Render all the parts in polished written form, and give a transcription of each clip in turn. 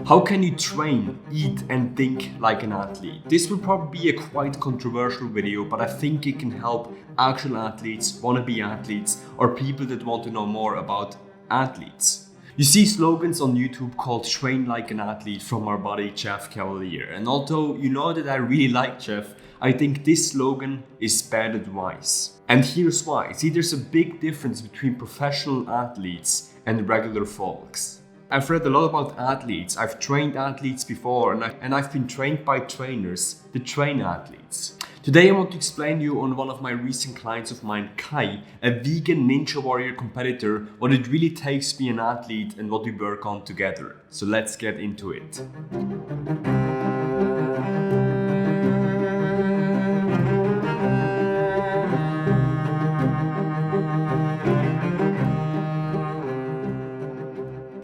How can you train, eat and think like an athlete? This will probably be a quite controversial video, but I think it can help actual athletes, wannabe athletes, or people that want to know more about athletes. You see slogans on YouTube called "Train like an athlete" from our buddy Jeff Cavalier, and although you know that I really like Jeff, I think this slogan is bad advice. And here's why. See, there's a big difference between professional athletes and regular folks. I've read a lot about athletes, I've trained athletes before, and I've been trained by trainers that train athletes. Today I want to explain to you on one of my recent clients of mine, Calle, a vegan ninja warrior competitor, what it really takes to be an athlete and what we work on together. So let's get into it.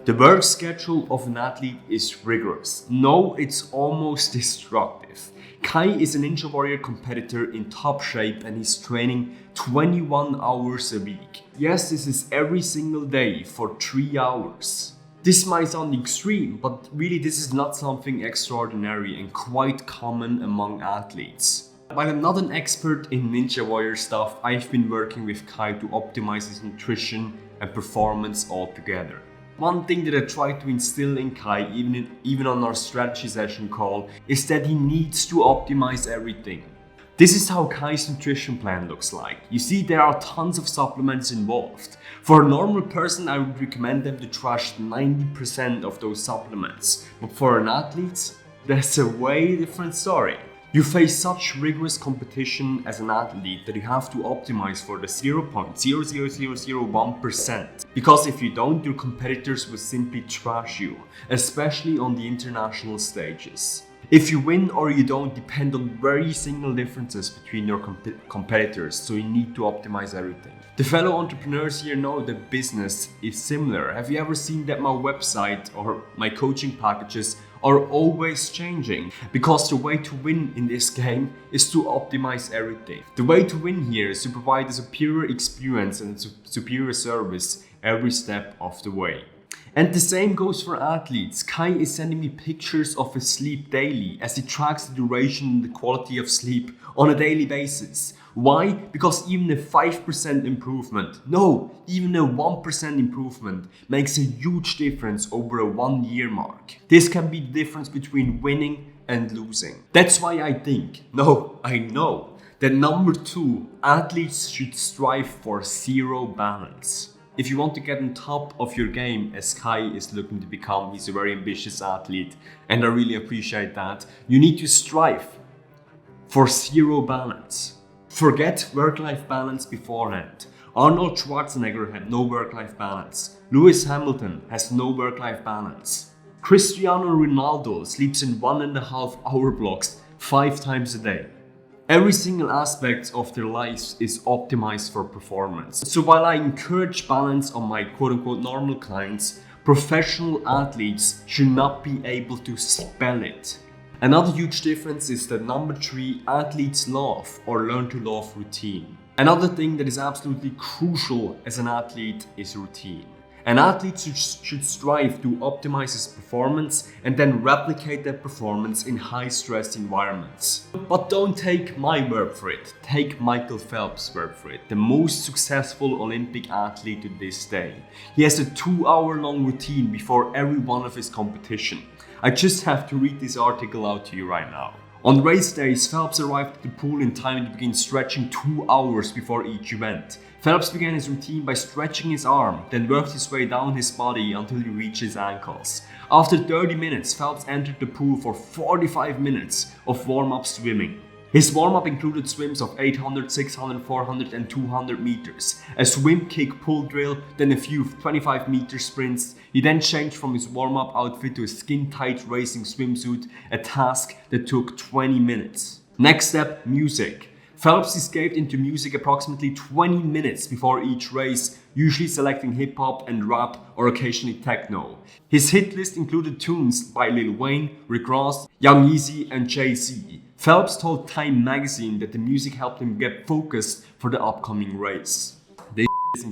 The work schedule of an athlete is rigorous. No, it's almost destructive. Calle is a ninja warrior competitor in top shape and he's training 21 hours a week. Yes, this is every single day for 3 hours. This might sound extreme, but really this is not something extraordinary and quite common among athletes. While I'm not an expert in ninja warrior stuff, I've been working with Calle to optimize his nutrition and performance altogether. One thing that I try to instill in Calle, even on our strategy session call, is that he needs to optimize everything. This is how Calle's nutrition plan looks like. You see, there are tons of supplements involved. For a normal person, I would recommend them to trash 90% of those supplements. But for an athlete, that's a way different story. You face such rigorous competition as an athlete that you have to optimize for the 0.00001%. Because if you don't, your competitors will simply trash you, especially on the international stages. If you win or you don't depend on very single differences between your competitors, so you need to optimize everything. The fellow entrepreneurs here know that business is similar. Have you ever seen that my website or my coaching packages are always changing? Because the way to win in this game is to optimize everything. The way to win here is to provide a superior experience and superior service every step of the way. And the same goes for athletes. Calle is sending me pictures of his sleep daily as he tracks the duration and the quality of sleep on a daily basis. Why? Because even a 5% improvement, no, even a 1% improvement makes a huge difference over a 1 year mark. This can be the difference between winning and losing. That's why I think, no, I know, that number 2, athletes should strive for zero balance. If you want to get on top of your game, as Calle is looking to become, he's a very ambitious athlete, and I really appreciate that, you need to strive for zero balance. Forget work-life balance beforehand. Arnold Schwarzenegger had no work-life balance. Lewis Hamilton has no work-life balance. Cristiano Ronaldo sleeps in 1.5 hour blocks 5 times a day. Every single aspect of their lives is optimized for performance. So while I encourage balance on my quote-unquote normal clients, professional athletes should not be able to spell it. Another huge difference is that number 3, athletes love or learn to love routine. Another thing that is absolutely crucial as an athlete is routine. An athlete should strive to optimize his performance and then replicate that performance in high-stress environments. But don't take my word for it, take Michael Phelps' word for it, the most successful Olympic athlete to this day. He has a 2-hour-long routine before every one of his competition. I just have to read this article out to you right now. On race days, Phelps arrived at the pool in time to begin stretching 2 hours before each event. Phelps began his routine by stretching his arm, then worked his way down his body until he reached his ankles. After 30 minutes, Phelps entered the pool for 45 minutes of warm-up swimming. His warm-up included swims of 800, 600, 400 and 200 meters, a swim kick pull drill, then a few 25-meter sprints. He then changed from his warm-up outfit to a skin-tight racing swimsuit, a task that took 20 minutes. Next step, music. Phelps escaped into music approximately 20 minutes before each race, usually selecting hip-hop and rap or occasionally techno. His hit list included tunes by Lil Wayne, Rick Ross, Young Yeezy and Jay-Z. Phelps told Time magazine that the music helped him get focused for the upcoming race. This is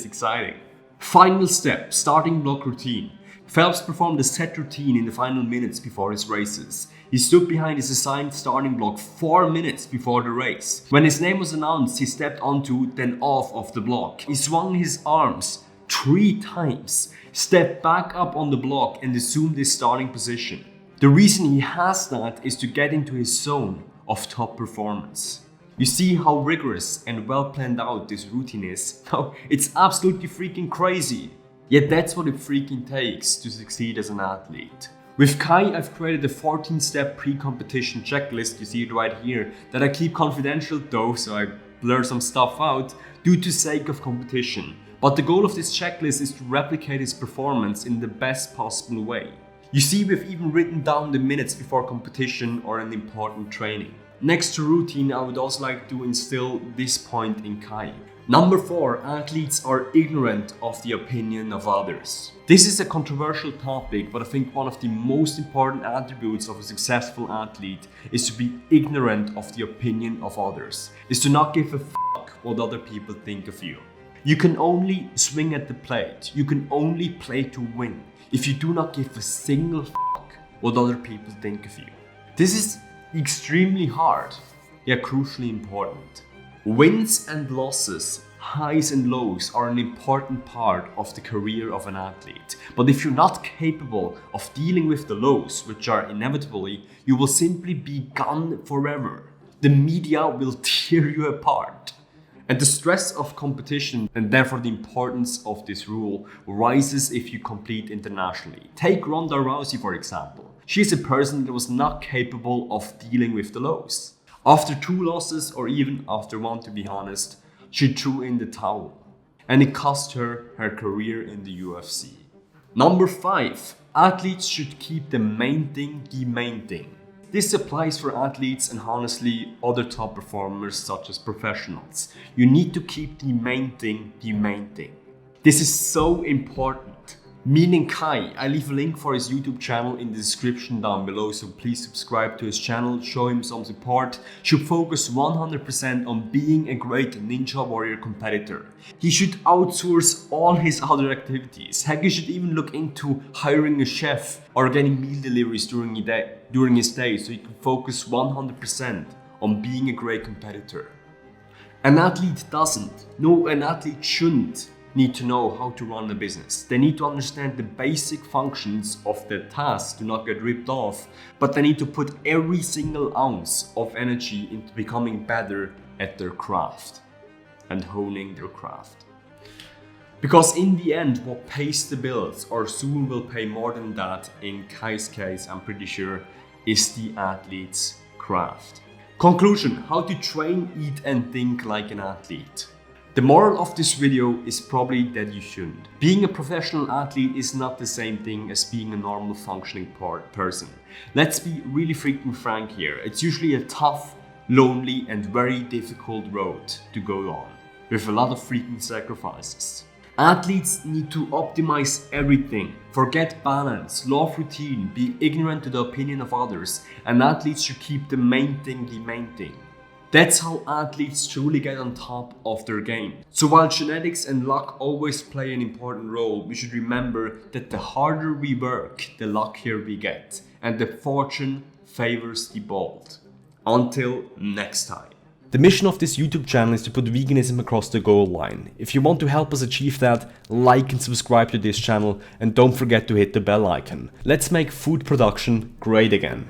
exciting. Final step, starting block routine. Phelps performed a set routine in the final minutes before his races. He stood behind his assigned starting block 4 minutes before the race. When his name was announced, he stepped onto, then off of the block. He swung his arms 3 times, stepped back up on the block and assumed his starting position. The reason he has that is to get into his zone of top performance. You see how rigorous and well planned out this routine is? No, it's absolutely freaking crazy. Yet that's what it freaking takes to succeed as an athlete. With Kai, I've created a 14-step pre-competition checklist, you see it right here, that I keep confidential though, so I blur some stuff out due to sake of competition. But the goal of this checklist is to replicate his performance in the best possible way. You see, we've even written down the minutes before competition or an important training. Next to routine, I would also like to instill this point in Kai. Number 4, athletes are ignorant of the opinion of others. This is a controversial topic, but I think one of the most important attributes of a successful athlete is to be ignorant of the opinion of others, is to not give a fuck what other people think of you. You can only swing at the plate, you can only play to win, if you do not give a single fuck what other people think of you. This is extremely hard, yet crucially important. Wins and losses, highs and lows are an important part of the career of an athlete. But if you're not capable of dealing with the lows, which are inevitably, you will simply be gone forever. The media will tear you apart. And the stress of competition, and therefore the importance of this rule, rises if you compete internationally. Take Ronda Rousey for example. She's a person that was not capable of dealing with the lows. After 2 losses, or even after 1 to be honest, she threw in the towel. And it cost her her career in the UFC. Number 5. Athletes should keep the main thing the main thing. This applies for athletes and honestly other top performers such as professionals. You need to keep the main thing the main thing. This is so important. Meaning Kai, I leave a link for his YouTube channel in the description down below, so please subscribe to his channel, show him some support. Should focus 100% on being a great Ninja Warrior competitor. He should outsource all his other activities. Heck, he should even look into hiring a chef or getting meal deliveries during his day so he can focus 100% on being a great competitor. An athlete doesn't. No, an athlete shouldn't need to know how to run a business. They need to understand the basic functions of their task to not get ripped off, but they need to put every single ounce of energy into becoming better at their craft and honing their craft. Because in the end, what pays the bills, or soon will pay more than that, in Kai's case, I'm pretty sure, is the athlete's craft. Conclusion: how to train, eat and think like an athlete. The moral of this video is probably that you shouldn't. Being a professional athlete is not the same thing as being a normal functioning person. Let's be really freaking frank here. It's usually a tough, lonely and very difficult road to go on, with a lot of freaking sacrifices. Athletes need to optimize everything, forget balance, love routine, be ignorant to the opinion of others, and athletes should keep the main thing the main thing. That's how athletes truly get on top of their game. So while genetics and luck always play an important role, we should remember that the harder we work, the luckier we get, and the fortune favors the bold. Until next time. The mission of this YouTube channel is to put veganism across the goal line. If you want to help us achieve that, like and subscribe to this channel, and don't forget to hit the bell icon. Let's make food production great again.